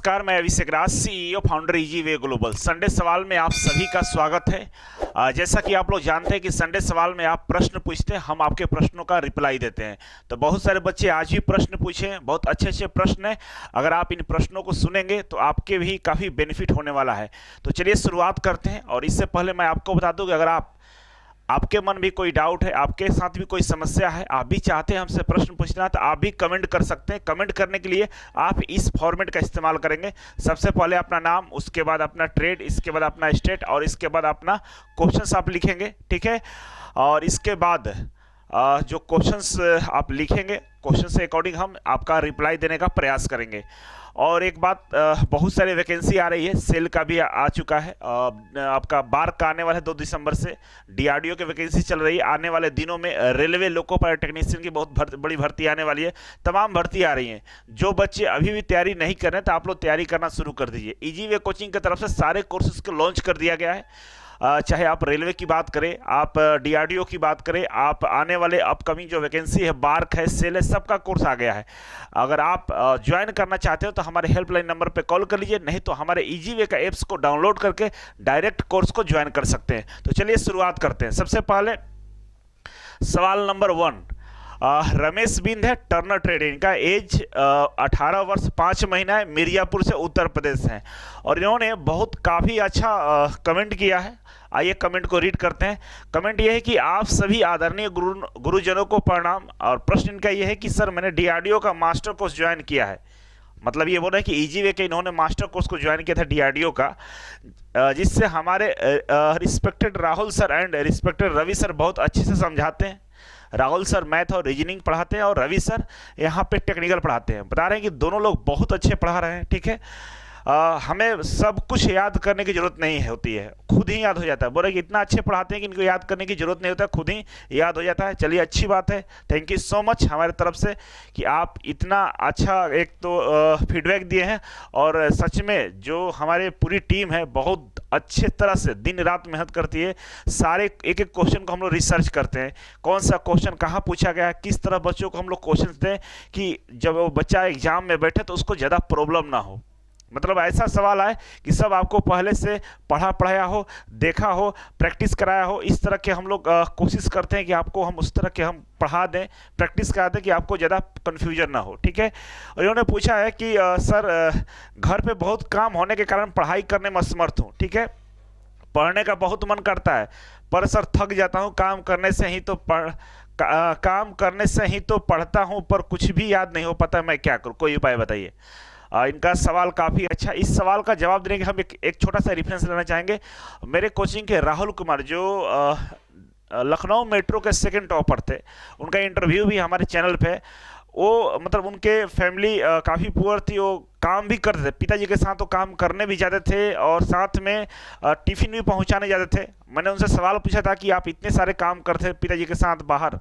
नमस्कार, मैं Abhishek Raj, CEO founder easy way global. Sunday सवाल में आप सभी का स्वागत है। जैसा कि आप लोग जानते हैं कि संडे सवाल में आप प्रश्न पूछते हैं, हम आपके प्रश्नों का रिप्लाई देते हैं। तो बहुत सारे बच्चे आज भी प्रश्न पूछे हैं, बहुत अच्छे अच्छे प्रश्न हैं। अगर आप इन प्रश्नों को सुनेंगे तो आपके भी काफ़ी बेनिफिट होने वाला है। तो चलिए शुरुआत करते हैं। और इससे पहले मैं आपको बता दूं कि अगर आपके मन भी कोई डाउट है, आपके साथ भी कोई समस्या है, आप भी चाहते हैं हमसे प्रश्न पूछना, तो आप भी कमेंट कर सकते हैं। कमेंट करने के लिए आप इस फॉर्मेट का इस्तेमाल करेंगे। सबसे पहले अपना नाम, उसके बाद अपना ट्रेड, इसके बाद अपना स्टेट और इसके बाद अपना क्वेश्चंस आप लिखेंगे, ठीक है। और इसके बाद जो क्वेश्चंस आप लिखेंगे, क्वेश्चन से अकॉर्डिंग हम आपका रिप्लाई देने का प्रयास करेंगे। और एक बात, बहुत सारी वैकेंसी आ रही है, सेल का भी आ चुका है, आपका बार का आने वाला है 2 दिसंबर से। डीआरडीओ की वैकेंसी चल रही है। आने वाले दिनों में रेलवे लोको पायलट टेक्नीशियन की बहुत बड़ी भर्ती आने वाली है। तमाम भर्ती आ रही हैं। जो बच्चे अभी भी तैयारी नहीं कर रहे हैं तो आप लोग तैयारी करना शुरू कर दीजिए। इजी वे कोचिंग की तरफ से सारे कोर्सेज को लॉन्च कर दिया गया है। चाहे आप रेलवे की बात करें, आप डीआरडीओ की बात करें, आप आने वाले अपकमिंग जो वैकेंसी है, बार्क है, सेल है, सबका कोर्स आ गया है। अगर आप ज्वाइन करना चाहते हो तो हमारे हेल्पलाइन नंबर पे कॉल कर लीजिए, नहीं तो हमारे इजी वे का एप्स को डाउनलोड करके डायरेक्ट कोर्स को ज्वाइन कर सकते हैं। तो चलिए शुरुआत करते हैं। सबसे पहले सवाल नंबर 1, रमेश बिंद है, टर्नर ट्रेड, इनका एज 18 वर्ष 5 महीना है, मिर्जापुर से उत्तर प्रदेश है। और इन्होंने काफ़ी अच्छा कमेंट किया है। आइए कमेंट को रीड करते हैं। कमेंट यह है कि आप सभी आदरणीय गुरुजनों को प्रणाम। और प्रश्न इनका यह है कि सर, मैंने डीआरडीओ का मास्टर कोर्स ज्वाइन किया है। मतलब ये बोल रहे हैं कि इजी वे के इन्होंने मास्टर कोर्स को ज्वाइन किया था डीआरडीओ का, जिससे हमारे respected Rahul sir and respected Ravi sir बहुत अच्छे से समझाते हैं। राहुल सर मैथ और रीजनिंग पढ़ाते हैं और रवि सर यहाँ पे टेक्निकल पढ़ाते हैं। बता रहे हैं कि दोनों लोग बहुत अच्छे पढ़ा रहे हैं, ठीक है। हमें सब कुछ याद करने की जरूरत नहीं होती है, खुद ही याद हो जाता है। बोले कि इतना अच्छे पढ़ाते हैं कि इनको याद करने की जरूरत नहीं होता, खुद ही याद हो जाता है। चलिए, अच्छी बात है। थैंक यू सो मच हमारे तरफ से कि आप इतना अच्छा एक तो फीडबैक दिए हैं। और सच में जो हमारे पूरी टीम है बहुत अच्छे तरह से दिन रात मेहनत करती है। सारे एक एक क्वेश्चन को हम लोग रिसर्च करते हैं, कौन सा क्वेश्चन कहाँ पूछा गया है, किस तरह बच्चों को हम लोग क्वेश्चन दें कि जब वो बच्चा एग्जाम में बैठे तो उसको ज़्यादा प्रॉब्लम ना हो। मतलब ऐसा सवाल आए कि सब आपको पहले से पढ़ाया हो, देखा हो, प्रैक्टिस कराया हो। इस तरह के हम लोग कोशिश करते हैं कि आपको हम उस तरह के हम पढ़ा दें, प्रैक्टिस करा दें कि आपको ज़्यादा कन्फ्यूजन ना हो, ठीक है। और इन्होंने पूछा है कि सर, घर पे बहुत काम होने के कारण पढ़ाई करने में असमर्थ हूँ, ठीक है। पढ़ने का बहुत मन करता है पर सर थक जाता हूँ, काम करने से ही तो पढ़ता हूँ पर कुछ भी याद नहीं हो पाता, मैं क्या करूँ, कोई उपाय बताइए। इनका सवाल काफ़ी अच्छा। इस सवाल का जवाब देने के हम एक छोटा सा रेफरेंस लेना चाहेंगे। मेरे कोचिंग के राहुल कुमार, जो लखनऊ मेट्रो के सेकंड टॉपर थे, उनका इंटरव्यू भी हमारे चैनल पे। वो मतलब उनके फैमिली काफ़ी पुअर थी, वो काम भी करते थे, पिताजी के साथ वो काम करने भी जाते थे और साथ में टिफ़िन भी पहुंचाने जाते थे। मैंने उनसे सवाल पूछा था कि आप इतने सारे काम करते पिताजी के साथ बाहर,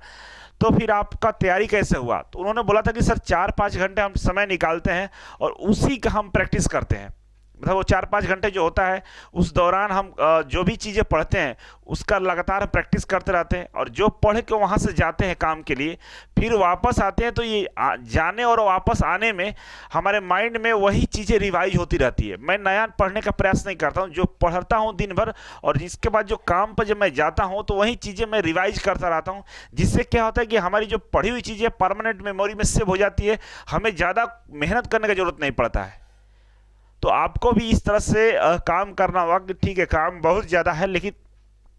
तो फिर आपका तैयारी कैसे हुआ। तो उन्होंने बोला था कि सर 4-5 घंटे हम समय निकालते हैं और उसी का हम प्रैक्टिस करते हैं। मतलब वो 4-5 घंटे जो होता है उस दौरान हम जो भी चीज़ें पढ़ते हैं उसका लगातार प्रैक्टिस करते रहते हैं। और जो पढ़ के वहाँ से जाते हैं काम के लिए, फिर वापस आते हैं तो ये जाने और वापस आने में हमारे माइंड में वही चीज़ें रिवाइज होती रहती है। मैं नया पढ़ने का प्रयास नहीं करता हूँ, जो पढ़ता हूँ दिन भर और जिसके बाद जो काम पर जब मैं जाता हूँ तो वही चीज़ें मैं रिवाइज करता रहता हूँ। जिससे क्या होता है कि हमारी जो पढ़ी हुई चीज़ें परमानेंट मेमोरी में सेव हो जाती है, हमें ज़्यादा मेहनत करने की ज़रूरत नहीं पड़ता है। तो आपको भी इस तरह से काम करना होगा कि ठीक है, काम बहुत ज़्यादा है लेकिन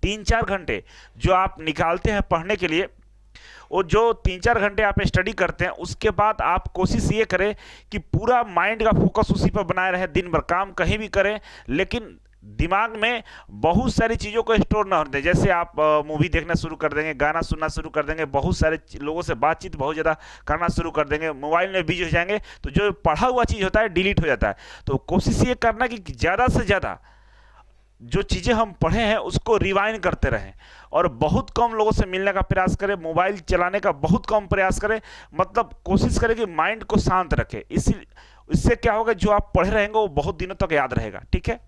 3-4 घंटे जो आप निकालते हैं पढ़ने के लिए, वो जो 3-4 घंटे आप स्टडी करते हैं, उसके बाद आप कोशिश ये करें कि पूरा माइंड का फोकस उसी पर बनाए रहे। दिन भर काम कहीं भी करें लेकिन दिमाग में बहुत सारी चीज़ों को स्टोर ना होने दें। जैसे आप मूवी देखना शुरू कर देंगे, गाना सुनना शुरू कर देंगे, बहुत सारे लोगों से बातचीत बहुत ज़्यादा करना शुरू कर देंगे, मोबाइल में बिजी हो जाएंगे, तो जो पढ़ा हुआ चीज़ होता है डिलीट हो जाता है। तो कोशिश ये करना कि ज़्यादा से ज़्यादा जो चीज़ें हम पढ़े हैं उसको रिवाइंड करते रहें और बहुत कम लोगों से मिलने का प्रयास करें, मोबाइल चलाने का बहुत कम प्रयास करें। मतलब कोशिश करें कि माइंड को शांत रखें। इससे क्या होगा, जो आप पढ़े रहेंगे वो बहुत दिनों तक याद रहेगा, ठीक है।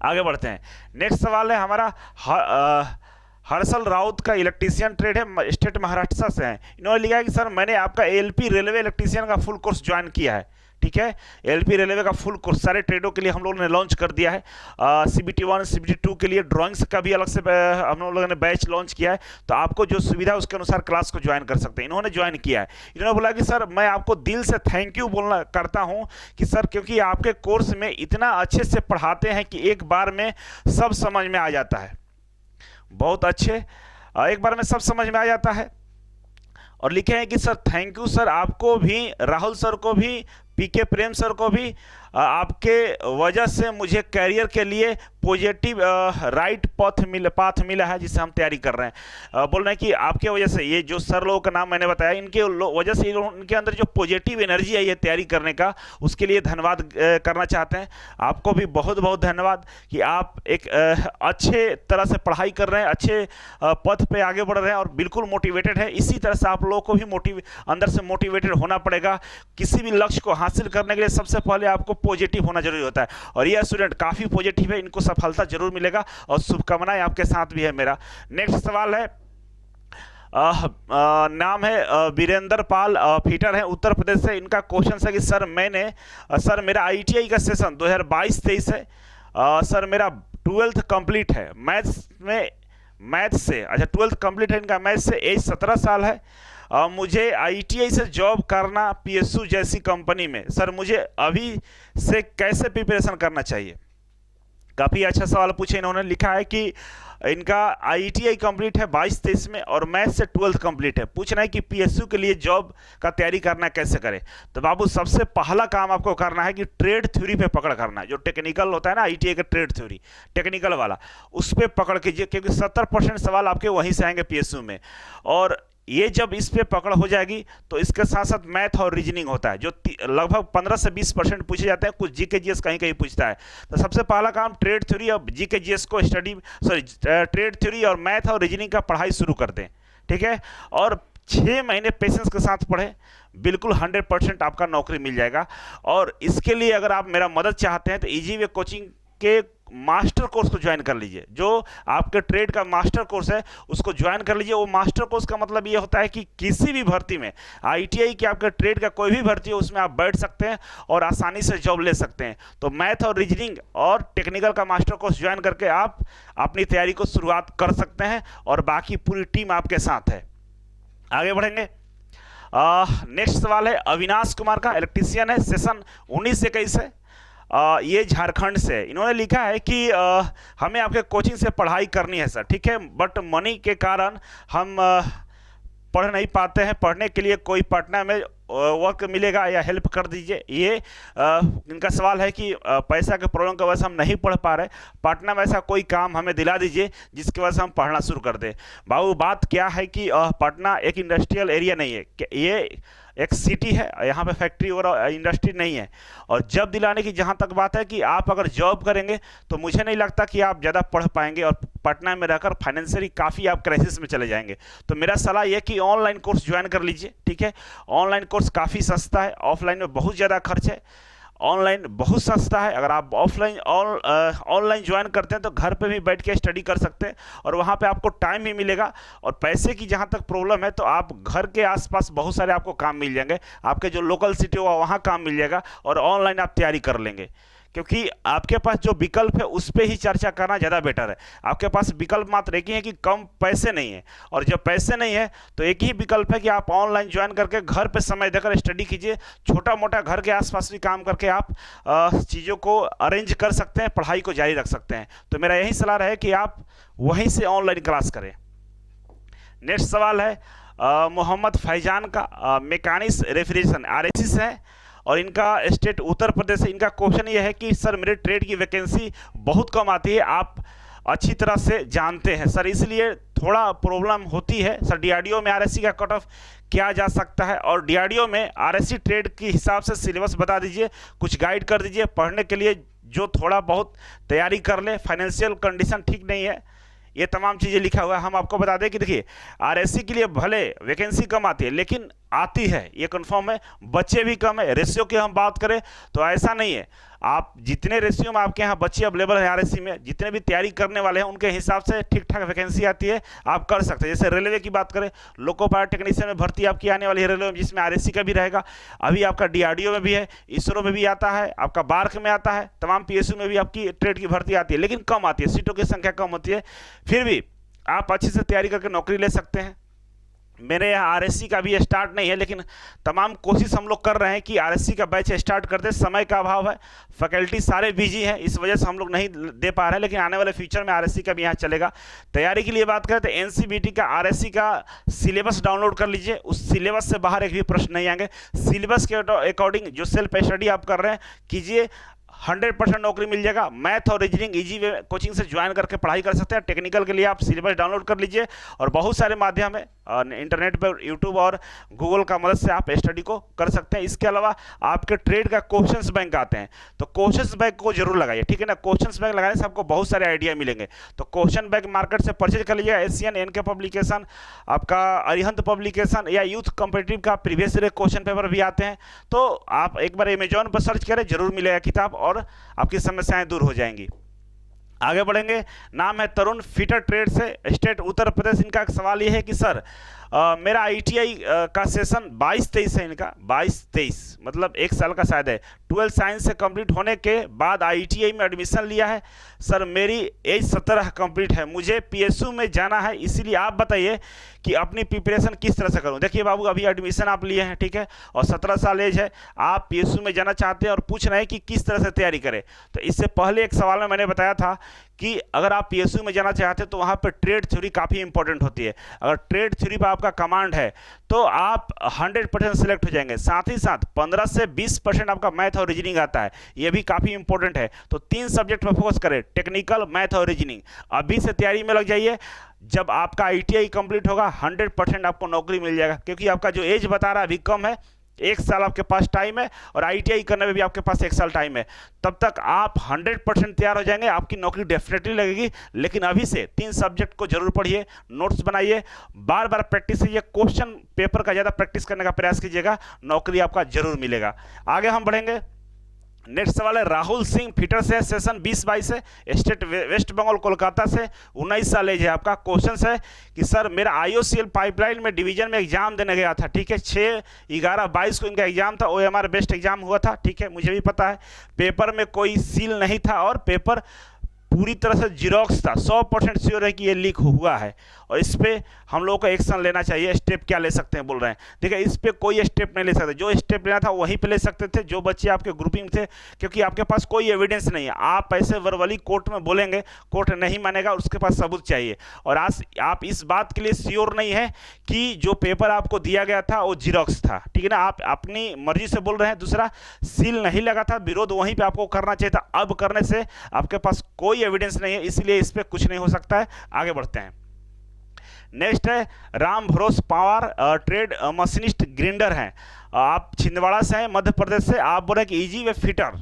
आगे बढ़ते हैं। नेक्स्ट सवाल है हमारा हर्षल राउत का, इलेक्ट्रीशियन ट्रेड है, स्टेट महाराष्ट्र से हैं। इन्होंने लिखा है कि सर, मैंने आपका एलपी रेलवे इलेक्ट्रीशियन का फुल कोर्स ज्वाइन किया है, ठीक है। एलपी रेलवे का फुल कोर्स सारे ट्रेडों के लिए हम लोगों ने लॉन्च कर दिया है। CBT1 CBT2 के लिए ड्राइंग्स का भी अलग से हम लोगों ने बैच लॉन्च किया है, तो आपको जो सुविधा है उसके अनुसार क्लास को ज्वाइन कर सकते हैं। इन्होंने ज्वाइन किया है, इन्होंने बोला कि सर मैं आपको दिल से थैंक यू बोलना करता हूं कि सर क्योंकि आपके कोर्स में इतना अच्छे से पढ़ाते हैं कि एक बार में सब समझ में आ जाता है। बहुत अच्छे, एक बार में सब समझ में आ जाता है। और लिखे हैं कि सर थैंक यू सर, आपको भी, राहुल सर को भी, पीके प्रेम सर को भी, आपके वजह से मुझे करियर के लिए पॉजिटिव राइट पाथ मिला है जिससे हम तैयारी कर रहे हैं। बोल रहे हैं कि आपके वजह से, ये जो सर लोगों का नाम मैंने बताया, इनके वजह से इनके अंदर जो पॉजिटिव एनर्जी है ये तैयारी करने का, उसके लिए धन्यवाद करना चाहते हैं। आपको भी बहुत बहुत धन्यवाद कि आप एक अच्छे तरह से पढ़ाई कर रहे हैं, अच्छे पथ पे आगे बढ़ रहे हैं और बिल्कुल मोटिवेटेड है। इसी तरह से आप लोगों को भी अंदर से मोटिवेटेड होना पड़ेगा। किसी भी लक्ष्य को हासिल करने के लिए सबसे पहले आपको पॉजिटिव होना जरूरी होता है, और यह स्टूडेंट काफ़ी पॉजिटिव है, इनको सफलता जरूर मिलेगा और शुभकामनाएं आपके साथ भी है मेरा। नेक्स्ट सवाल है, नाम है वीरेंद्र पाल, फीटर है, उत्तर प्रदेश से। इनका क्वेश्चन है कि सर सर मेरा ITI का सेशन 2022-23 है। सर मेरा 12th कंप्लीट है, मैथ से, अच्छा 12th कंप्लीट है इनका, मैथ से, एज 17 साल है। मुझे ITI से जॉब करना PSU जैसी कंपनी में, सर मुझे अभी से कैसे प्रिपरेशन करना चाहिए? काफ़ी अच्छा सवाल पूछे इन्होंने। लिखा है कि इनका ITI कंप्लीट है 22-23 में और मैथ से 12th कंप्लीट है। पूछना है कि PSU के लिए जॉब का तैयारी करना कैसे करें। तो बाबू सबसे पहला काम आपको करना है कि ट्रेड थ्योरी पे पकड़ करना है। जो टेक्निकल होता है ना ITI का ट्रेड थ्योरी, टेक्निकल वाला, उस पर पकड़ कीजिए, क्योंकि 70% सवाल आपके वहीं से आएंगे PSU में। और ये जब इस पे पकड़ हो जाएगी तो इसके साथ साथ मैथ और रीजनिंग होता है, जो लगभग 15 से 20% पूछे जाते हैं। कुछ GK GS कहीं कहीं पूछता है। तो सबसे पहला काम ट्रेड थ्योरी और GK GS को ट्रेड थ्योरी और मैथ और रीजनिंग का पढ़ाई शुरू कर दें, ठीक है। और 6 महीने पेशेंस के साथ पढ़ें, बिल्कुल 100% आपका नौकरी मिल जाएगा। और इसके लिए अगर आप मेरा मदद चाहते हैं तो इजी वे कोचिंग के मास्टर कोर्स को ज्वाइन कर लीजिए। जो आपके ट्रेड का मास्टर कोर्स है उसको ज्वाइन कर लीजिए। वो मास्टर कोर्स का मतलब ये होता है कि किसी भी भर्ती में, ITI की आपके ट्रेड का कोई भी भर्ती हो उसमें आप बैठ सकते हैं और आसानी से जॉब ले सकते हैं। तो मैथ और रीजनिंग और टेक्निकल का मास्टर कोर्स ज्वाइन करके आप अपनी तैयारी को शुरुआत कर सकते हैं और बाकी पूरी टीम आपके साथ है। आगे बढ़ेंगे। नेक्स्ट सवाल है अविनाश कुमार का, इलेक्ट्रीशियन है, सेशन 19-21 है। ये झारखंड से। इन्होंने लिखा है कि हमें आपके कोचिंग से पढ़ाई करनी है सर, ठीक है, बट मनी के कारण हम पढ़ नहीं पाते हैं। पढ़ने के लिए कोई पटना में वर्क मिलेगा या हेल्प कर दीजिए। ये इनका सवाल है कि पैसा के प्रॉब्लम की वजह से हम नहीं पढ़ पा रहे, पटना में ऐसा कोई काम हमें दिला दीजिए जिसकी वजह से हम पढ़ना शुरू कर दें। बाबू बात क्या है कि पटना एक इंडस्ट्रियल एरिया नहीं है, ये एक सिटी है, यहाँ पे फैक्ट्री और इंडस्ट्री नहीं है। और जॉब दिलाने की जहाँ तक बात है कि आप अगर जॉब करेंगे तो मुझे नहीं लगता कि आप ज़्यादा पढ़ पाएंगे और पटना में रहकर फाइनेंशियली काफ़ी आप क्राइसिस में चले जाएंगे। तो मेरा सलाह यह कि ऑनलाइन कोर्स ज्वाइन कर लीजिए, ठीक है। ऑनलाइन कोर्स काफ़ी सस्ता है, ऑफलाइन में बहुत ज़्यादा खर्च है, ऑनलाइन बहुत सस्ता है। अगर आप ऑनलाइन ज्वाइन करते हैं तो घर पे भी बैठ के स्टडी कर सकते हैं और वहाँ पे आपको टाइम भी मिलेगा। और पैसे की जहाँ तक प्रॉब्लम है तो आप घर के आसपास बहुत सारे आपको काम मिल जाएंगे, आपके जो लोकल सिटी होगा वहाँ काम मिल जाएगा और ऑनलाइन आप तैयारी कर लेंगे। क्योंकि आपके पास जो विकल्प है उस पर ही चर्चा करना ज़्यादा बेटर है। आपके पास विकल्प मात्र एक ही है कि कम पैसे नहीं है, और जब पैसे नहीं है तो एक ही विकल्प है कि आप ऑनलाइन ज्वाइन करके घर पे समय देकर स्टडी कीजिए। छोटा मोटा घर के आसपास भी काम करके आप चीज़ों को अरेंज कर सकते हैं, पढ़ाई को जारी रख सकते हैं। तो मेरा यही सलाह है कि आप वहीं से ऑनलाइन क्लास करें। नेक्स्ट सवाल है मोहम्मद फैजान का, मैकेनिक्स रेफ्रिजरेशन RSC से है और इनका स्टेट उत्तर प्रदेश है। इनका क्वेश्चन ये है कि सर मेरे ट्रेड की वैकेंसी बहुत कम आती है, आप अच्छी तरह से जानते हैं सर, इसलिए थोड़ा प्रॉब्लम होती है सर। DRDO में RSC का कट ऑफ क्या जा सकता है, और DRDO में RSC ट्रेड के हिसाब से सिलेबस बता दीजिए, कुछ गाइड कर दीजिए पढ़ने के लिए जो थोड़ा बहुत तैयारी कर ले। फाइनेंशियल कंडीशन ठीक नहीं है, ये तमाम चीज़ें लिखा हुआ है। हम आपको बता दें कि देखिए RSC के लिए भले वैकेंसी कम आती है लेकिन आती है, ये कंफर्म है। बच्चे भी कम है। रेशियो की हम बात करें तो ऐसा नहीं है, आप जितने रेशियो में आपके यहाँ बच्चे अवेलेबल है आरएससी में, जितने भी तैयारी करने वाले हैं उनके हिसाब से ठीक ठाक वैकेंसी आती है, आप कर सकते हैं। जैसे रेलवे की बात करें, लोको पायलट टेक्नीशियन में भर्ती आपकी आने वाली है रेलवे में, जिसमें आरएससी का भी रहेगा। अभी आपका डीआरडीओ में भी है, इसरो में भी आता है, आपका बार्क में आता है, तमाम पीएसयू में भी आपकी ट्रेड की भर्ती आती है, लेकिन कम आती है, सीटों की संख्या कम होती है। फिर भी आप अच्छे से तैयारी करके नौकरी ले सकते हैं। मेरे यहाँ आरएससी का भी स्टार्ट नहीं है, लेकिन तमाम कोशिश हम लोग कर रहे हैं कि आरएससी का बैच स्टार्ट करते। समय का अभाव है, फैकल्टी सारे बिजी हैं, इस वजह से हम लोग नहीं दे पा रहे हैं, लेकिन आने वाले फ्यूचर में आरएससी का भी यहाँ चलेगा। तैयारी के लिए बात करें तो एनसीईआरटी का आरएससी का सिलेबस डाउनलोड कर लीजिए, उस सिलेबस से बाहर एक भी प्रश्न नहीं आएंगे। सिलेबस के अकॉर्डिंग जो सेल्फ स्टडी आप कर रहे हैं कीजिए, 100% नौकरी मिल जाएगा। मैथ और रीजनिंग इजी वे कोचिंग से ज्वाइन करके पढ़ाई कर सकते हैं। टेक्निकल के लिए आप सिलेबस डाउनलोड कर लीजिए, और बहुत सारे माध्यम है इंटरनेट पर, यूट्यूब और गूगल का मदद से आप स्टडी को कर सकते हैं। इसके अलावा आपके ट्रेड का क्वेश्चंस बैंक आते हैं, तो क्वेश्चंस बैंक को जरूर लगाइए, ठीक है ना। क्वेश्चंस बैंक लगाने से आपको बहुत सारे आइडिया मिलेंगे। तो क्वेश्चन बैंक मार्केट से परचेज कर लीजिएगा। एशियन एनके पब्लिकेशन, आपका अरिहंत पब्लिकेशन या यूथ कॉम्पिटिटिव का प्रीवियस ईयर क्वेश्चन पेपर भी आते हैं। तो आप एक बार अमेजॉन पर सर्च करें, जरूर मिलेगा किताब, और आपकी समस्याएं दूर हो जाएंगी। आगे बढ़ेंगे। नाम है तरुण, फिटर ट्रेड से, स्टेट उत्तर प्रदेश। इनका एक सवाल ये है कि सर मेरा आईटीआई का सेशन 22-23 है, इनका 22-23 मतलब 1 साल का शायद है। 12 साइंस से कंप्लीट होने के बाद आईटीआई में एडमिशन लिया है। सर मेरी एज 17 कंप्लीट है, मुझे पीएसयू में जाना है, इसीलिए आप बताइए कि अपनी प्रिपरेशन किस तरह से करूं। देखिए बाबू, अभी एडमिशन आप लिए हैं, ठीक है, और 17 साल एज है, आप पीएसयू में जाना चाहते हैं और पूछ रहे हैं कि किस तरह से तैयारी करें। तो इससे पहले एक सवाल में मैंने बताया था कि अगर आप पीएसयू में जाना चाहते हैं तो वहाँ पर ट्रेड थ्योरी काफ़ी इंपॉर्टेंट होती है। अगर ट्रेड थ्योरी पर आपका कमांड है तो आप 100% सिलेक्ट हो जाएंगे। साथ ही साथ 15 से 20% आपका मैथ और रीजनिंग आता है, ये भी काफ़ी इंपॉर्टेंट है। तो 3 सब्जेक्ट पर फोकस करें, टेक्निकल, मैथ और रीजनिंग। अभी से तैयारी में लग जाइए, जब आपका आईटीआई कंप्लीट होगा 100% आपको नौकरी मिल जाएगा, क्योंकि आपका जो एज बता रहा है अभी कम है, 1 साल आपके पास टाइम है, और आईटीआई करने में भी आपके पास 1 साल टाइम है। तब तक आप 100% तैयार हो जाएंगे, आपकी नौकरी डेफिनेटली लगेगी। लेकिन अभी से 3 सब्जेक्ट को जरूर पढ़िए, नोट्स बनाइए, बार बार प्रैक्टिस कीजिए, क्वेश्चन पेपर का ज़्यादा प्रैक्टिस करने का प्रयास कीजिएगा, नौकरी आपका जरूर मिलेगा। आगे हम बढ़ेंगे। नेक्स्ट सवाल है राहुल सिंह, फिटर से, सेशन 20-22 से, स्टेट वेस्ट बंगाल कोलकाता से, 19 साल एज है आपका। क्वेश्चन है कि सर मेरा आईओसीएल पाइपलाइन में डिवीजन में एग्जाम देने गया था, ठीक है, 6/11/22 को इनका एग्जाम था, ओएमआर बेस्ट एग्जाम हुआ था, ठीक है, मुझे भी पता है। पेपर में कोई सील नहीं था और पेपर पूरी तरह से जीरोक्स था, 100% श्योर है कि ये लीक हुआ है, और इस पर हम लोगों को एक्शन लेना चाहिए। स्टेप क्या ले सकते हैं बोल रहे हैं, देखिए इस पर कोई स्टेप नहीं ले सकते, जो स्टेप लेना था वहीं पे ले सकते थे, जो बच्चे आपके ग्रुपिंग थे, क्योंकि आपके पास कोई एविडेंस नहीं है। आप ऐसे वर्बली कोर्ट में बोलेंगे, कोर्ट नहीं मानेगा, उसके पास सबूत चाहिए। और आज आप इस बात के लिए श्योर नहीं है कि जो पेपर आपको दिया गया था वो जीरोक्स था, ठीक है ना, आप अपनी मर्जी से बोल रहे हैं। दूसरा, सील नहीं लगा था, विरोध वहीं पर आपको करना चाहिए था, अब करने से आपके पास कोई एविडेंस नहीं है, इसलिए इस पर कुछ नहीं हो सकता है। आगे बढ़ते हैं। नेक्स्ट है राम भरोस पवार, ट्रेड मशीनिस्ट ग्राइंडर हैं, आप छिंदवाड़ा से हैं, मध्य प्रदेश से। आप बोल रहे हैं कि इजी वे फिटर,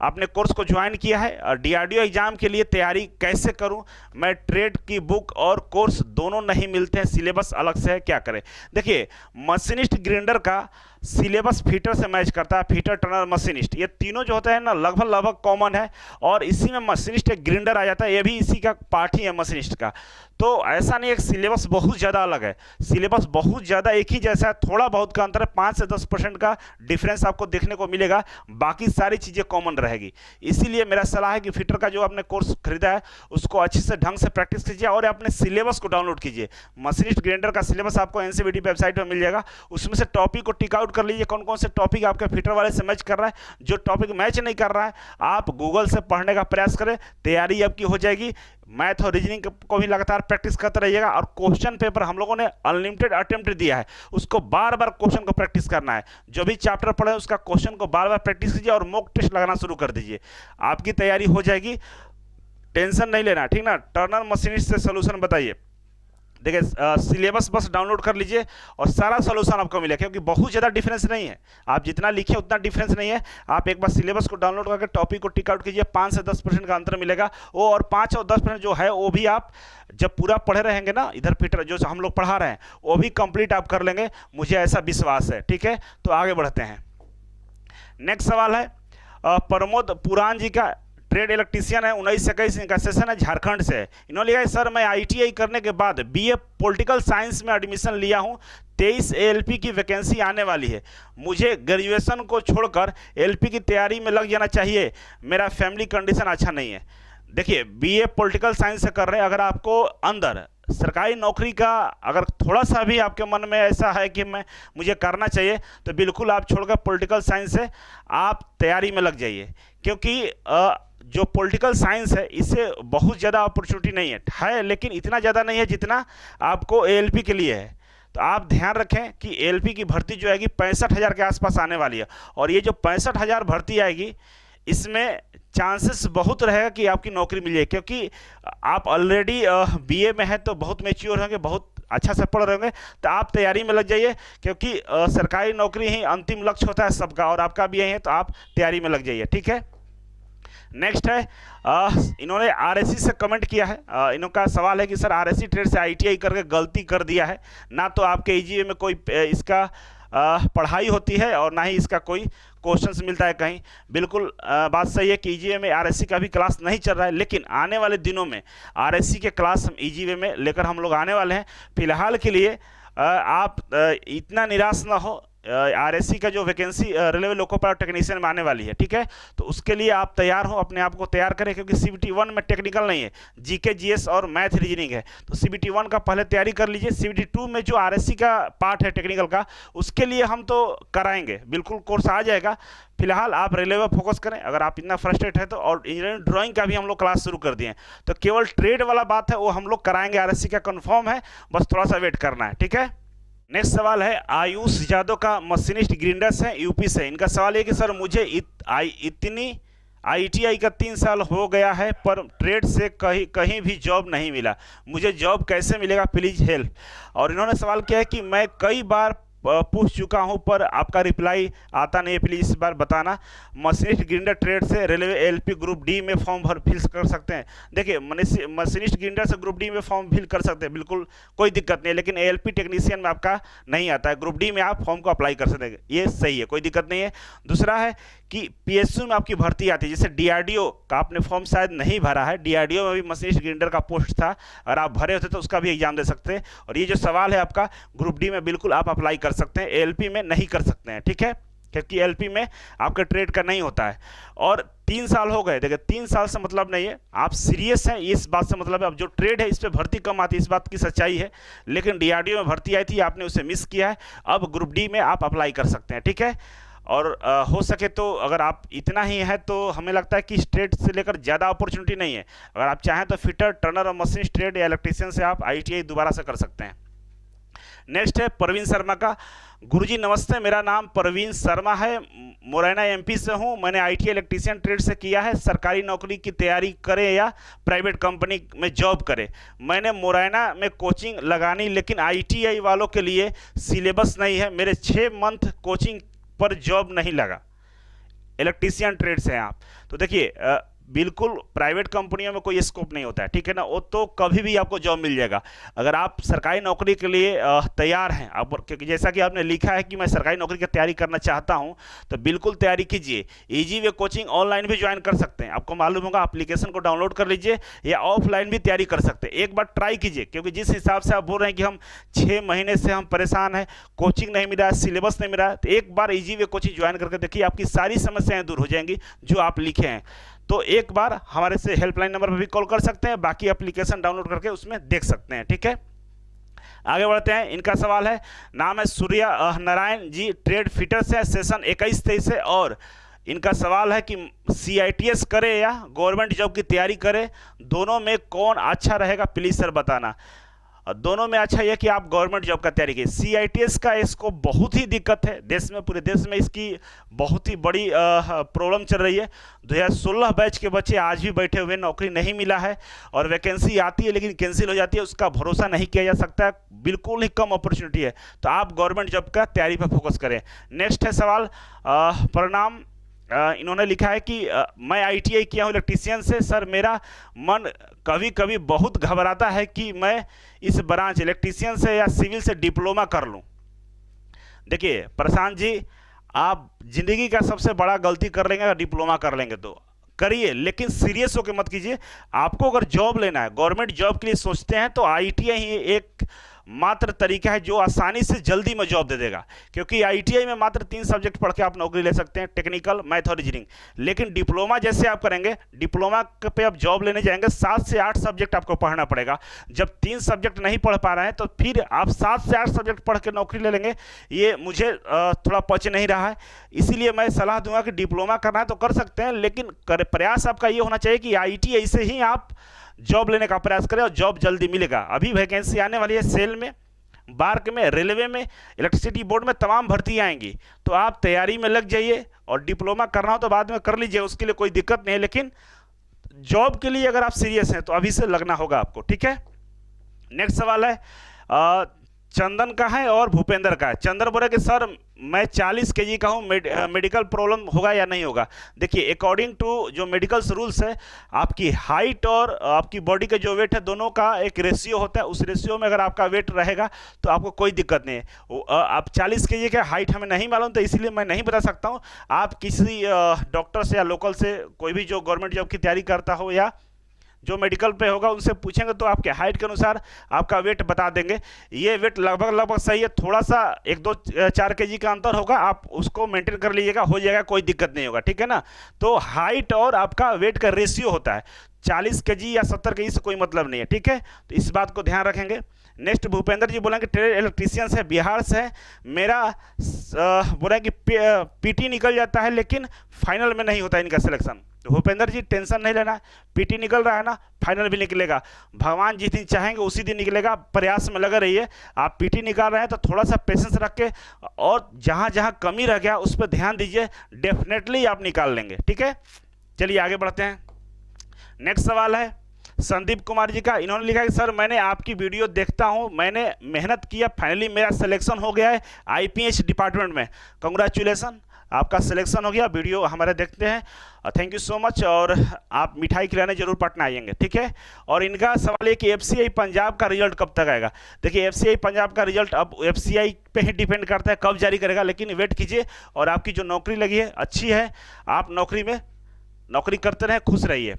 आपने कोर्स को ज्वाइन किया है, डीआरडीओ एग्जाम के लिए तैयारी कैसे करूं, मैं ट्रेड की बुक और कोर्स दोनों नहीं मिलते हैं, सिलेबस अलग से है, क्या करें। देखिए मशीनिस्ट ग्राइंडर का सिलेबस फिटर से मैच करता है, फिटर, टर्नर, मशीनिस्ट, ये तीनों जो होते हैं ना लगभग कॉमन है, और इसी में मशीनिस्ट एक ग्राइंडर आ जाता है, ये भी इसी का पार्ट ही है मशीनिस्ट का। तो ऐसा नहीं है, सिलेबस बहुत ज़्यादा अलग है, सिलेबस बहुत ज़्यादा एक ही जैसा है, थोड़ा बहुत का अंतर है, 5 से 10% का डिफरेंस आपको देखने को मिलेगा, बाकी सारी चीज़ें कॉमन रहेगी। इसीलिए मेरा सलाह है कि फिटर का जो आपने कोर्स खरीदा है उसको अच्छे से ढंग से प्रैक्टिस कीजिए और अपने सिलेबस को डाउनलोड कीजिए। मशीनिस्ट ग्राइंडर का सिलेबस आपको एनसीईआरटी वेबसाइट पर मिल जाएगा, उसमें से टॉपिक को टिक आउट कर लीजिए, कौन कौन से टॉपिक आपके फिटर वाले से मैच कर रहा है, जो टॉपिक मैच नहीं कर रहा है आप गूगल से पढ़ने का प्रयास करें, तैयारी आपकी हो जाएगी। मैथ और रीजनिंग को भी लगातार प्रैक्टिस करते रहिएगा, और क्वेश्चन पेपर हम लोगों ने अनलिमिटेड अटेम्प्ट दिया है, उसको बार बार क्वेश्चन को प्रैक्टिस करना है। जो भी चैप्टर पढ़े उसका क्वेश्चन को बार बार प्रैक्टिस कीजिए और मॉक टेस्ट लगाना शुरू कर दीजिए, आपकी तैयारी हो जाएगी, टेंशन नहीं लेना, ठीक ना। टर्नर मशीनिस्ट से सोल्यूशन बताइए। देखिए सिलेबस बस डाउनलोड कर लीजिए और सारा सोल्यूशन आपको मिलेगा, क्योंकि बहुत ज़्यादा डिफरेंस नहीं है। आप जितना लिखे उतना डिफरेंस नहीं है। आप एक बार सिलेबस को डाउनलोड करके टॉपिक को टिक आउट कीजिए, 5 से 10% का अंतर मिलेगा वो, और 5 और 10% जो है वो भी आप जब पूरा पढ़े रहेंगे ना, इधर फिटर जो हम लोग पढ़ा रहे हैं वो भी कंप्लीट आप कर लेंगे, मुझे ऐसा विश्वास है। ठीक है, तो आगे बढ़ते हैं। नेक्स्ट सवाल है प्रमोद पुराण जी का, ट्रेड इलेक्ट्रीशियन है, 19 से 21 इनका सेशन है, झारखंड से है। इन्होंने लिखा है सर मैं आईटीआई करने के बाद बीए पॉलिटिकल साइंस में एडमिशन लिया हूं, 23 एएलपी की वैकेंसी आने वाली है, मुझे ग्रेजुएशन को छोड़कर एलपी की तैयारी में लग जाना चाहिए, मेरा फैमिली कंडीशन अच्छा नहीं है। देखिए बीए पॉलिटिकल साइंस से कर रहे हैं, अगर आपको अंदर सरकारी नौकरी का अगर थोड़ा सा भी आपके मन में ऐसा है कि मुझे करना चाहिए, तो बिल्कुल आप छोड़कर पॉलिटिकल साइंस से आप तैयारी में लग जाइए, क्योंकि जो पॉलिटिकल साइंस है इससे बहुत ज़्यादा अपॉर्चुनिटी नहीं है, लेकिन इतना ज़्यादा नहीं है जितना आपको एएलपी के लिए है। तो आप ध्यान रखें कि एएलपी की भर्ती जो आएगी 65,000 के आसपास आने वाली है, और ये जो 65,000 भर्ती आएगी इसमें चांसेस बहुत रहेगा कि आपकी नौकरी मिल जाए, क्योंकि आप ऑलरेडी बीए में है तो बहुत मैच्योर होंगे, बहुत अच्छा से पढ़ रहे होंगे, तो आप तैयारी में लग जाइए, क्योंकि सरकारी नौकरी ही अंतिम लक्ष्य होता है सबका, और आपका भी यही है, तो आप तैयारी में लग जाइए। ठीक है, नेक्स्ट है इन्होंने आरएससी से कमेंट किया है। इनका सवाल है कि सर आरएससी ट्रेड से आईटीआई करके गलती कर दिया है, ना तो आपके ईजीए में कोई इसका पढ़ाई होती है और ना ही इसका कोई क्वेश्चंस मिलता है कहीं। बिल्कुल बात सही है कि ईजीए में आरएससी का भी क्लास नहीं चल रहा है, लेकिन आने वाले दिनों में आरएससी के क्लास हम ईजीए में लेकर हम लोग आने वाले हैं। फिलहाल के लिए आप इतना निराश ना हो, आरएससी का जो vacancy railway loco pilot technician में आने वाली है। ठीक है, तो उसके लिए आप तैयार हो, अपने आप को तैयार करें, क्योंकि सीबीटी 1 में टेक्निकल नहीं है, जीके जीएस और मैथ रीजनिंग है, तो सीबीटी 1 का पहले तैयारी कर लीजिए। सीबीटी 2 में जो आरएससी का पार्ट है टेक्निकल का, उसके लिए हम तो कराएंगे, बिल्कुल कोर्स आ जाएगा। फिलहाल आप रेलवे फोकस करें, अगर आप इतना फ्रस्ट्रेट है तो। और इंजीनियरिंग ड्राइंग का भी हम लोग क्लास शुरू कर दिए हैं, तो केवल ट्रेड वाला बात है वो हम लोग कराएंगे, आरएससी का कन्फर्म है, बस थोड़ा सा वेट करना है। ठीक है, नेक्स्ट सवाल है आयुष यादव का, मशीनिस्ट ग्रिंडर्स है, यूपी से। इनका सवाल है कि सर मुझे इतनी आईटीआई का 3 साल हो गया है पर ट्रेड से कहीं भी जॉब नहीं मिला, मुझे जॉब कैसे मिलेगा, प्लीज़ हेल्प। और इन्होंने सवाल किया है कि मैं कई बार पूछ चुका हूं पर आपका रिप्लाई आता नहीं है, प्लीज़ इस बार बताना। मशीनिस्ट ग्रिंडर ट्रेड से रेलवे एलपी ग्रुप डी में फॉर्म फिल कर सकते हैं। देखिए मशीनिस्ट ग्रिंडर से ग्रुप डी में फॉर्म फिल कर सकते हैं, बिल्कुल कोई दिक्कत नहीं है, लेकिन एलपी टेक्नीशियन में आपका नहीं आता है, ग्रुप डी में आप फॉर्म को अप्लाई कर सकते हैं, ये सही है, कोई दिक्कत नहीं है। दूसरा है कि पीएसयू में आपकी भर्ती आती है, जैसे डीआरडीओ का आपने फॉर्म शायद नहीं भरा है, डीआरडीओ में भी मशीनिस्ट ग्रिंडर का पोस्ट था, अगर आप भरे होते तो उसका भी एग्जाम दे सकते हैं। और ये जो सवाल है आपका, ग्रुप डी में बिल्कुल आप अप्लाई कर सकते हैं, एएलपी में नहीं कर सकते हैं। ठीक है, क्योंकि एलपी में आपका ट्रेड का नहीं होता है। और 3 साल हो गए, देखिए 3 साल से मतलब नहीं है, आप सीरियस हैं इस बात से मतलब है। अब जो ट्रेड है इस पर भर्ती कम आती है, इस बात की सच्चाई है, लेकिन डीआरडीओ में भर्ती आई थी, आपने उसे मिस किया है, अब ग्रुप डी में आप अप्लाई कर सकते हैं। ठीक है, और हो सके तो अगर आप इतना ही है तो हमें लगता है कि स्ट्रेट से लेकर ज़्यादा अपॉर्चुनिटी नहीं है, अगर आप चाहें तो फिटर, टर्नर और मशीन ट्रेड या इलेक्ट्रीशियन से आप आईटीआई दोबारा से कर सकते हैं। नेक्स्ट है प्रवीण शर्मा का, गुरुजी नमस्ते, मेरा नाम प्रवीण शर्मा है, मुरैना एमपी से हूं, मैंने आईटीआई इलेक्ट्रीशियन ट्रेड से किया है, सरकारी नौकरी की तैयारी करें या प्राइवेट कंपनी में जॉब करें। मैंने मुरैना में कोचिंग लगानी, लेकिन आईटीआई वालों के लिए सिलेबस नहीं है, मेरे 6 मंथ कोचिंग पर जॉब नहीं लगा, इलेक्ट्रीशियन ट्रेड से हैं आप। तो देखिए बिल्कुल प्राइवेट कंपनियों में कोई स्कोप नहीं होता है, ठीक है ना, वो तो कभी भी आपको जॉब मिल जाएगा। अगर आप सरकारी नौकरी के लिए तैयार हैं, आप क्योंकि जैसा कि आपने लिखा है कि मैं सरकारी नौकरी की तैयारी करना चाहता हूं, तो बिल्कुल तैयारी कीजिए। ईजी वे कोचिंग ऑनलाइन भी ज्वाइन कर सकते हैं, आपको मालूम होगा, एप्लीकेशन को डाउनलोड कर लीजिए, या ऑफलाइन भी तैयारी कर सकते हैं। एक बार ट्राई कीजिए, क्योंकि जिस हिसाब से आप बोल रहे हैं कि हम 6 महीने से हम परेशान हैं, कोचिंग नहीं मिला, सिलेबस नहीं मिला, तो एक बार ईजी वे कोचिंग ज्वाइन करके देखिए, आपकी सारी समस्याएं दूर हो जाएंगी जो आप लिखे हैं। तो एक बार हमारे से हेल्पलाइन नंबर पर भी कॉल कर सकते हैं, बाकी एप्लीकेशन डाउनलोड करके उसमें देख सकते हैं। ठीक है, आगे बढ़ते हैं। इनका सवाल है, नाम है सूर्या नारायण जी, ट्रेड फिटर से, सेशन 21-23 से, और इनका सवाल है कि सीआईटीएस करे या गवर्नमेंट जॉब की तैयारी करे, दोनों में कौन अच्छा रहेगा, प्लीज़ सर बताना। दोनों में अच्छा यह कि आप गवर्नमेंट जॉब का तैयारी कीजिए। CITS का इसको बहुत ही दिक्कत है देश में, पूरे देश में इसकी बहुत ही बड़ी प्रॉब्लम चल रही है। 2016 बैच के बच्चे आज भी बैठे हुए, नौकरी नहीं मिला है, और वैकेंसी आती है लेकिन कैंसिल हो जाती है, उसका भरोसा नहीं किया जा सकता, बिल्कुल ही कम अपॉर्चुनिटी है। तो आप गवर्नमेंट जॉब का तैयारी पर फोकस करें। नेक्स्ट है सवाल प्रणाम। इन्होंने लिखा है कि मैं ITI किया हूँ इलेक्ट्रीशियन से, सर मेरा मन कभी कभी बहुत घबराता है कि मैं इस ब्रांच इलेक्ट्रीशियन से या सिविल से डिप्लोमा कर लूँ। देखिए प्रशांत जी, आप जिंदगी का सबसे बड़ा गलती कर लेंगे अगर डिप्लोमा कर लेंगे तो करिए, लेकिन सीरियस होकर मत कीजिए। आपको अगर जॉब लेना है, गवर्नमेंट जॉब के लिए सोचते हैं, तो ITI ही एक मात्र तरीका है जो आसानी से जल्दी में जॉब दे देगा, क्योंकि ITI में मात्र 3 सब्जेक्ट पढ़ के आप नौकरी ले सकते हैं, टेक्निकल, मैथ और रीजनिंग। लेकिन डिप्लोमा जैसे आप करेंगे, डिप्लोमा पे आप जॉब लेने जाएंगे, 7 से 8 सब्जेक्ट आपको पढ़ना पड़ेगा। जब 3 सब्जेक्ट नहीं पढ़ पा रहे हैं तो फिर आप 7 से 8 सब्जेक्ट पढ़ के नौकरी ले लेंगे, ये मुझे थोड़ा पच नहीं रहा है। इसीलिए मैं सलाह दूंगा कि डिप्लोमा करना है तो कर सकते हैं, लेकिन प्रयास आपका ये होना चाहिए कि ITI से ही आप जॉब लेने का प्रयास करें और जॉब जल्दी मिलेगा। अभी वैकेंसी आने वाली है सेल में, बार्क में, रेलवे में, इलेक्ट्रिसिटी बोर्ड में, तमाम भर्ती आएंगी, तो आप तैयारी में लग जाइए। और डिप्लोमा करना हो तो बाद में कर लीजिए, उसके लिए कोई दिक्कत नहीं है, लेकिन जॉब के लिए अगर आप सीरियस हैं तो अभी से लगना होगा आपको, ठीक है। नेक्स्ट सवाल है चंदन का है और भूपेंद्र का है। चंदन बोले कि सर मैं 40 kg का हूँ, मेडिकल प्रॉब्लम होगा या नहीं होगा। देखिए अकॉर्डिंग टू जो मेडिकल रूल्स है, आपकी हाइट और आपकी बॉडी का जो वेट है दोनों का एक रेशियो होता है, उस रेशियो में अगर आपका वेट रहेगा तो आपको कोई दिक्कत नहीं है। आप 40 kg का हाइट हमें नहीं मालूम, तो इसलिए मैं नहीं बता सकता हूँ। आप किसी डॉक्टर से या लोकल से, कोई भी जो गवर्नमेंट जॉब की तैयारी करता हो या जो मेडिकल पे होगा, उनसे पूछेंगे तो आपके हाइट के अनुसार आपका वेट बता देंगे। ये वेट लगभग सही है, थोड़ा सा 1-2-4 kg का अंतर होगा, आप उसको मेंटेन कर लीजिएगा, हो जाएगा, कोई दिक्कत नहीं होगा, ठीक है ना। तो हाइट और आपका वेट का रेशियो होता है, 40 kg या 70 kg से कोई मतलब नहीं है, ठीक है। तो इस बात को ध्यान रखेंगे। नेक्स्ट भूपेंद्र जी बोलेंगे ट्रेड इलेक्ट्रीशियन है, बिहार से है, मेरा बोला कि PT निकल जाता है लेकिन फाइनल में नहीं होता इनका सिलेक्शन। तो भूपेंद्र जी टेंशन नहीं लेना, PT निकल रहा है ना, फाइनल भी निकलेगा, भगवान जिस दिन चाहेंगे उसी दिन निकलेगा, प्रयास में लगे रहिए। आप PT निकाल रहे हैं तो थोड़ा सा पेशेंस रख के, और जहाँ जहाँ कमी रह गया उस पर ध्यान दीजिए, डेफिनेटली आप निकाल लेंगे, ठीक है। चलिए आगे बढ़ते हैं। नेक्स्ट सवाल है संदीप कुमार जी का। इन्होंने लिखा है कि सर मैंने आपकी वीडियो देखता हूं, मैंने मेहनत किया, फाइनली मेरा सिलेक्शन हो गया है IPH डिपार्टमेंट में, कंग्रेचुलेसन, आपका सिलेक्शन हो गया। वीडियो हमारे देखते हैं, थैंक यू सो मच, और आप मिठाई खिलाने जरूर पटना आएंगे, ठीक है। और इनका सवाल है कि FCI पंजाब का रिजल्ट कब तक आएगा। देखिए FCI पंजाब का रिजल्ट अब FCI पे ही डिपेंड करता है कब जारी करेगा, लेकिन वेट कीजिए। और आपकी जो नौकरी लगी है अच्छी है, आप नौकरी करते रहें, खुश रहिए।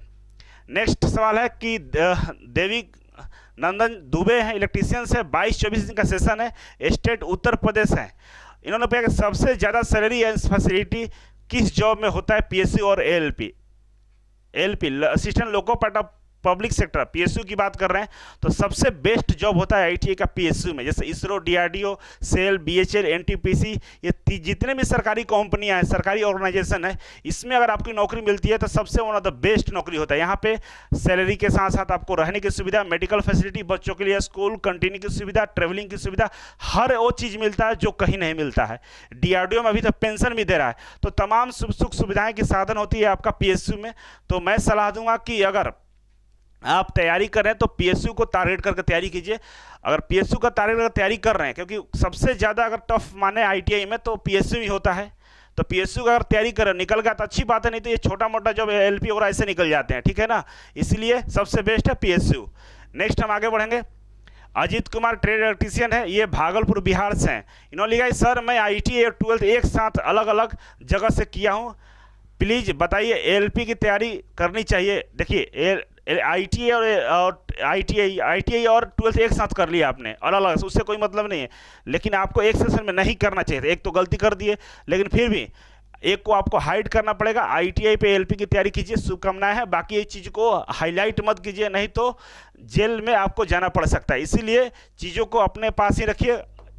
नेक्स्ट सवाल है कि देवी नंदन दुबे हैं, इलेक्ट्रीशियन से, 22-24 दिन का सेशन है, स्टेट उत्तर प्रदेश है। इन्होंने पूछा कि सबसे ज़्यादा सैलरी एंड फैसिलिटी किस जॉब में होता है, PSU और ALP। Assistant loco part of public sector, PSU की बात कर रहे हैं, तो सबसे बेस्ट जॉब होता है ITI का PSU में। जैसे ISRO, DRDO, SAIL, BHL, NTPC, ये जितने भी सरकारी कंपनियां हैं, सरकारी ऑर्गेनाइजेशन है, इसमें अगर आपकी नौकरी मिलती है तो सबसे वन ऑफ द बेस्ट नौकरी होता है। यहाँ पे सैलरी के साथ साथ आपको रहने की सुविधा, मेडिकल फैसिलिटी, बच्चों के लिए स्कूल कंटिन्यू की सुविधा, ट्रेवलिंग की सुविधा, हर वो चीज़ मिलता है जो कहीं नहीं मिलता है। DRDO में अभी तो पेंशन भी दे रहा है, तो तमाम सुख सुविधाएं की साधन होती है आपका PSU में। तो मैं सलाह दूंगा कि अगर आप तैयारी कर रहे हैं तो PSU को टारगेट करके तैयारी कीजिए। अगर PSU का टारगेट करके तैयारी कर रहे हैं, क्योंकि सबसे ज़्यादा अगर टफ माने ITI में तो PSU ही होता है, तो PSU का अगर तैयारी करें, निकल गया तो अच्छी बात है, नहीं तो ये छोटा मोटा जब LP और ऐसे निकल जाते हैं, ठीक है ना। इसलिए सबसे बेस्ट है PSU। नेक्स्ट हम आगे बढ़ेंगे। अजीत कुमार ट्रेड इलेक्ट्रीशियन है, ये भागलपुर बिहार से हैं। इन्होंने लिखा है सर मैं ITI और 12th एक साथ अलग अलग जगह से किया हूँ, प्लीज़ बताइए ALP की तैयारी करनी चाहिए। देखिए ITI और 12th एक साथ कर लिया आपने अलग अलग, उससे कोई मतलब नहीं है, लेकिन आपको एक सेशन में नहीं करना चाहिए। एक तो गलती कर दिए, लेकिन फिर भी एक को आपको हाइड करना पड़ेगा। ITI पे ALP की तैयारी कीजिए, शुभकामनाएं हैं। बाकी ये चीज़ को हाईलाइट मत कीजिए, नहीं तो जेल में आपको जाना पड़ सकता है। इसीलिए चीज़ों को अपने पास ही रखिए,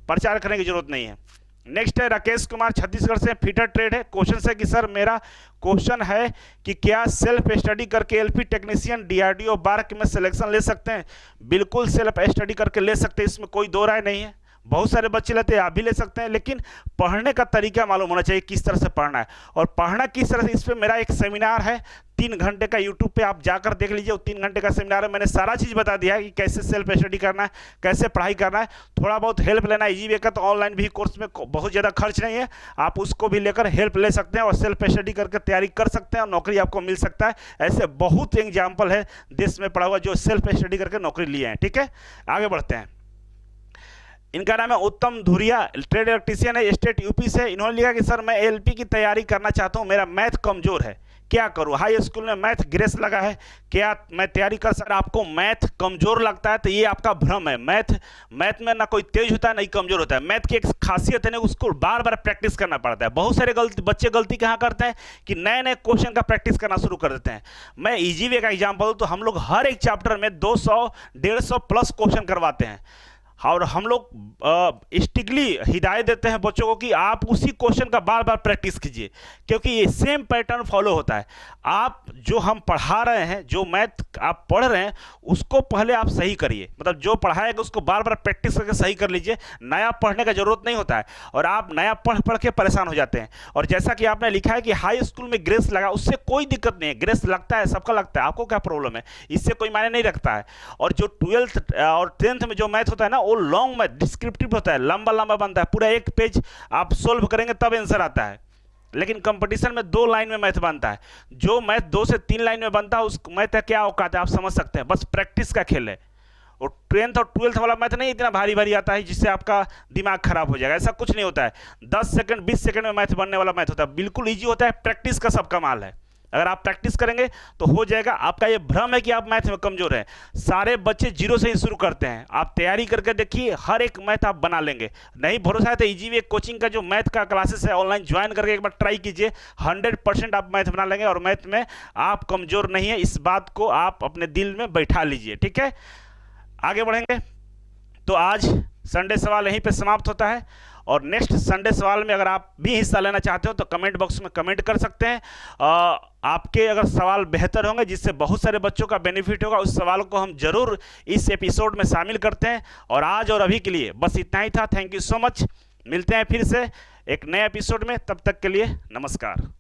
प्रचार करने की जरूरत नहीं है। नेक्स्ट है राकेश कुमार छत्तीसगढ़ से, फीटर ट्रेड है। क्वेश्चन है कि सर मेरा क्वेश्चन है कि क्या सेल्फ स्टडी करके एलपी टेक्नीशियन डीआरडीओ बार्क में सिलेक्शन ले सकते हैं? बिल्कुल सेल्फ स्टडी करके ले सकते हैं, इसमें कोई दो राय नहीं है। बहुत सारे बच्चे लेते हैं, आप भी ले सकते हैं, लेकिन पढ़ने का तरीका मालूम होना चाहिए किस तरह से पढ़ना है और पढ़ना किस तरह से। इस पर मेरा एक सेमिनार है 3 घंटे का, यूट्यूब पे आप जाकर देख लीजिए। वो 3 घंटे का सेमिनार है, मैंने सारा चीज़ बता दिया है कि कैसे सेल्फ स्टडी करना है, कैसे पढ़ाई करना है। थोड़ा बहुत हेल्प लेना है, ईजी वे का तो ऑनलाइन भी कोर्स में बहुत ज़्यादा खर्च नहीं है, आप उसको भी लेकर हेल्प ले सकते हैं और सेल्फ स्टडी करके तैयारी कर सकते हैं और नौकरी आपको मिल सकता है। ऐसे बहुत एग्जाम्पल है देश में पढ़ा हुआ जो सेल्फ स्टडी करके नौकरी लिए हैं। ठीक है, आगे बढ़ते हैं। इनका नाम है उत्तम धुरिया, ट्रेड इलेक्ट्रीशियन है, स्टेट यूपी से। इन्होंने लिखा कि सर मैं एलपी की तैयारी करना चाहता हूँ, मेरा मैथ कमजोर है, क्या करूँ? हाई स्कूल में मैथ ग्रेस लगा है, क्या मैं तैयारी कर सकता? आपको मैथ कमजोर लगता है तो ये आपका भ्रम है। मैथ में ना कोई तेज होता है ना ही कमजोर होता है। मैथ की एक खासियत है ना, उसको बार बार प्रैक्टिस करना पड़ता है। बहुत सारे बच्चे गलती कहाँ करते हैं कि नए नए क्वेश्चन का प्रैक्टिस करना शुरू कर देते हैं। मैं ईजी वे का एग्जाम्पल दूँ तो हम लोग हर एक चैप्टर में 200-150 प्लस क्वेश्चन करवाते हैं और हम लोग स्ट्रिक्टली हिदायत देते हैं बच्चों को कि आप उसी क्वेश्चन का बार बार प्रैक्टिस कीजिए, क्योंकि ये सेम पैटर्न फॉलो होता है। आप जो हम पढ़ा रहे हैं, जो मैथ आप पढ़ रहे हैं, उसको पहले आप सही करिए, मतलब जो पढ़ाएगा उसको बार बार प्रैक्टिस करके सही कर लीजिए। नया पढ़ने का जरूरत नहीं होता है और आप नया पढ़ पढ़ के परेशान हो जाते हैं। और जैसा कि आपने लिखा है कि हाई स्कूल में ग्रेस लगा, उससे कोई दिक्कत नहीं है, ग्रेस लगता है, सबका लगता है, आपको क्या प्रॉब्लम है? इससे कोई मायने नहीं रखता है। और जो 12th और 10th में जो मैथ होता है ना, वो लॉन्ग मैथ डिस्क्रिप्टिव होता है, लंबा लंबा बनता है, पूरा एक पेज आप सोल्व करेंगे तब आंसर आता है। लेकिन कंपटीशन में 2 लाइन में मैथ बनता है, जो मैथ 2 से 3 लाइन में बनता है उस मैथ का क्या औकात है आप समझ सकते हैं। बस प्रैक्टिस का खेल है। और 10th और 12th वाला मैथ नहीं इतना भारी भारी आता है जिससे आपका दिमाग खराब हो जाएगा, ऐसा कुछ नहीं होता है। 10 सेकंड 20 सेकंड में मैथ बनने वाला मैथ होता है, बिल्कुल ईजी होता है। प्रैक्टिस का सब कमाल है, अगर आप प्रैक्टिस करेंगे तो हो जाएगा। आपका ये भ्रम है कि आप मैथ में कमजोर हैं, सारे बच्चे जीरो से ही शुरू करते हैं। आप तैयारी करके देखिए, हर एक मैथ आप बना लेंगे। नहीं भरोसा है तो ईजी वे कोचिंग का जो मैथ का क्लासेस है ऑनलाइन ज्वाइन करके एक बार ट्राई कीजिए, 100% आप मैथ बना लेंगे और मैथ में आप कमजोर नहीं है, इस बात को आप अपने दिल में बैठा लीजिए। ठीक है, आगे बढ़ेंगे। तो आज संडे सवाल यहीं पे समाप्त होता है और नेक्स्ट संडे सवाल में अगर आप भी हिस्सा लेना चाहते हो तो कमेंट बॉक्स में कमेंट कर सकते हैं। आपके अगर सवाल बेहतर होंगे जिससे बहुत सारे बच्चों का बेनिफिट होगा, उस सवाल को हम जरूर इस एपिसोड में शामिल करते हैं। और आज और अभी के लिए बस इतना ही था। थैंक यू सो मच, मिलते हैं फिर से एक नए एपिसोड में, तब तक के लिए नमस्कार।